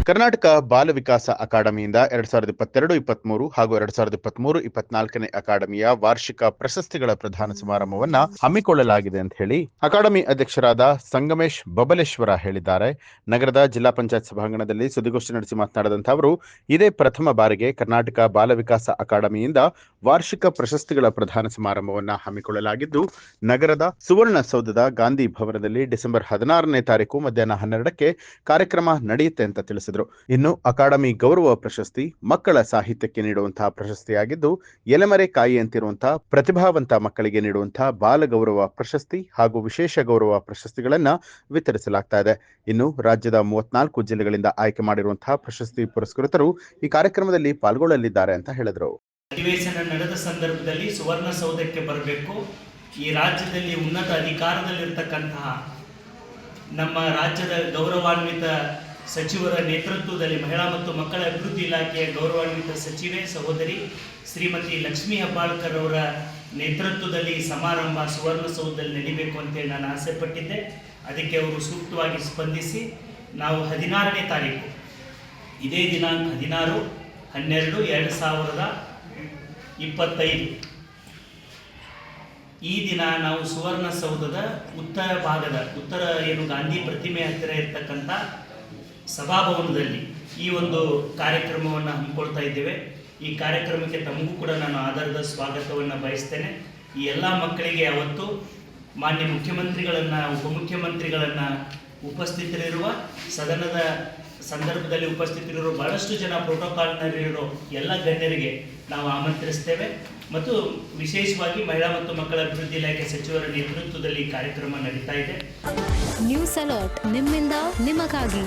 ಕರ್ನಾಟಕ ಬಾಲ ವಿಕಾಸ ಅಕಾಡೆಮಿಯಿಂದ 2022-23 ಹಾಗೂ 2023-24ನೇ ಅಕಾಡೆಮಿಯ ವಾರ್ಷಿಕ ಪ್ರಶಸ್ತಿಗಳ ಪ್ರದಾನ ಸಮಾರಂಭವನ್ನ ಹಮ್ಮಿಕೊಳ್ಳಲಾಗಿದೆ ಅಂತ ಹೇಳಿ ಅಕಾಡೆಮಿ ಅಧ್ಯಕ್ಷರಾದ ಸಂಗಮೇಶ್ ಬಬಲೇಶ್ವರ ಹೇಳಿದ್ದಾರೆ. ನಗರದ ಜಿಲ್ಲಾ ಪಂಚಾಯತ್ ಸಭಾಂಗಣದಲ್ಲಿ ಸುದ್ದಿಗೋಷ್ಠಿ ನಡೆಸಿ ಮಾತನಾಡಿದಂಥ ಅವರು, ಇದೇ ಪ್ರಥಮ ಬಾರಿಗೆ ಕರ್ನಾಟಕ ಬಾಲ ವಿಕಾಸ ಅಕಾಡೆಮಿಯಿಂದ ವಾರ್ಷಿಕ ಪ್ರಶಸ್ತಿಗಳ ಪ್ರದಾನ ಸಮಾರಂಭವನ್ನ ಹಮ್ಮಿಕೊಳ್ಳಲಾಗಿದ್ದು, ನಗರದ ಸುವರ್ಣಸೌಧದ ಗಾಂಧಿ ಭವನದಲ್ಲಿ ಡಿಸೆಂಬರ್ 16ನೇ ತಾರೀಕು ಮಧ್ಯಾಹ್ನ 12ಕ್ಕೆ ಕಾರ್ಯಕ್ರಮ ನಡೆಯುತ್ತೆ ಅಂತ ತಿಳಿಸಿದರು. ಇನ್ನು ಅಕಾಡೆಮಿ ಗೌರವ ಪ್ರಶಸ್ತಿ ಮಕ್ಕಳ ಸಾಹಿತ್ಯಕ್ಕೆ ನೀಡುವಂತಹ ಪ್ರಶಸ್ತಿಯಾಗಿದ್ದು, ಎಲೆಮರೆ ಕಾಯಿ ಅಂತಿರುವಂತಹ ಪ್ರತಿಭಾವಂತ ಮಕ್ಕಳಿಗೆ ನೀಡುವಂತಹ ಬಾಲ ಗೌರವ ಪ್ರಶಸ್ತಿ ಹಾಗೂ ವಿಶೇಷ ಗೌರವ ಪ್ರಶಸ್ತಿಗಳನ್ನ ವಿತರಿಸಲಾಗ್ತಾ ಇದೆ. ಇನ್ನು ರಾಜ್ಯದ 34 ಜಿಲ್ಲೆಗಳಿಂದ ಆಯ್ಕೆ ಮಾಡಿರುವಂತಹ ಪ್ರಶಸ್ತಿ ಪುರಸ್ಕೃತರು ಈ ಕಾರ್ಯಕ್ರಮದಲ್ಲಿ ಪಾಲ್ಗೊಳ್ಳಲಿದ್ದಾರೆ ಅಂತ ಹೇಳಿದರು. ಅಧಿವೇಶನ ನಡೆದ ಸಂದರ್ಭದಲ್ಲಿ ಸುವರ್ಣಸೌಧಕ್ಕೆ ಬರಬೇಕು. ಈ ರಾಜ್ಯದಲ್ಲಿ ಉನ್ನತ ಅಧಿಕಾರದಲ್ಲಿರ್ತಕ್ಕಂತಹ ನಮ್ಮ ರಾಜ್ಯದ ಗೌರವಾನ್ವಿತ ಸಚಿವರ ನೇತೃತ್ವದಲ್ಲಿ ಮಹಿಳಾ ಮತ್ತು ಮಕ್ಕಳ ಅಭಿವೃದ್ಧಿ ಇಲಾಖೆಯ ಗೌರವಾನ್ವಿತ ಸಚಿವೆ ಸಹೋದರಿ ಶ್ರೀಮತಿ ಲಕ್ಷ್ಮೀ ಹೆಬ್ಬಾಳ್ಕರ್ ಅವರ ನೇತೃತ್ವದಲ್ಲಿ ಸಮಾರಂಭ ಸುವರ್ಣಸೌಧದಲ್ಲಿ ನಡೀಬೇಕು ಅಂತೇಳಿ ನಾನು ಆಸೆ ಪಟ್ಟಿದ್ದೆ. ಅದಕ್ಕೆ ಅವರು ಸೂಕ್ತವಾಗಿ ಸ್ಪಂದಿಸಿ ನಾವು 16ನೇ ತಾರೀಕು ಇದೇ ದಿನಾಂಕ 16/12/2025 ಈ ದಿನ ನಾವು ಸುವರ್ಣಸೌಧದ ಉತ್ತರ ಏನು ಗಾಂಧಿ ಪ್ರತಿಮೆ ಹತ್ತಿರ ಇರ್ತಕ್ಕಂಥ ಸಭಾಭವನದಲ್ಲಿ ಈ ಒಂದು ಕಾರ್ಯಕ್ರಮವನ್ನು ಹಮ್ಮಿಕೊಳ್ತಾ ಇದ್ದೇವೆ. ಈ ಕಾರ್ಯಕ್ರಮಕ್ಕೆ ತಮಗೂ ಕೂಡ ನಾನು ಆಧಾರದ ಸ್ವಾಗತವನ್ನು ಬಯಸ್ತೇನೆ. ಈ ಎಲ್ಲ ಮಕ್ಕಳಿಗೆ ಅವತ್ತು ಮಾನ್ಯ ಮುಖ್ಯಮಂತ್ರಿಗಳನ್ನು, ಉಪಮುಖ್ಯಮಂತ್ರಿಗಳನ್ನು, ಉಪಸ್ಥಿತರಿರುವ ಸದನದ ಸಂದರ್ಭದಲ್ಲಿ ಉಪಸ್ಥಿತರಿರುವ ಬಹಳಷ್ಟು ಜನ ಪ್ರೋಟೋಕಾಲ್ನಲ್ಲಿರೋ ಎಲ್ಲ ಗಣ್ಯರಿಗೆ ನಾವು ಆಮಂತ್ರಿಸ್ತೇವೆ ಮತ್ತು ವಿಶೇಷವಾಗಿ ಮಹಿಳಾ ಮತ್ತು ಮಕ್ಕಳ ಅಭಿವೃದ್ಧಿ ಇಲಾಖೆ ಸಚಿವರ ನೇತೃತ್ವದಲ್ಲಿ ಕಾರ್ಯಕ್ರಮ ನಡೀತಾ ಇದೆ. ನ್ಯೂಸ್ ಅಲರ್ಟ್ ನಿಮ್ಮಿಂದ ನಿಮಗಾಗಿ.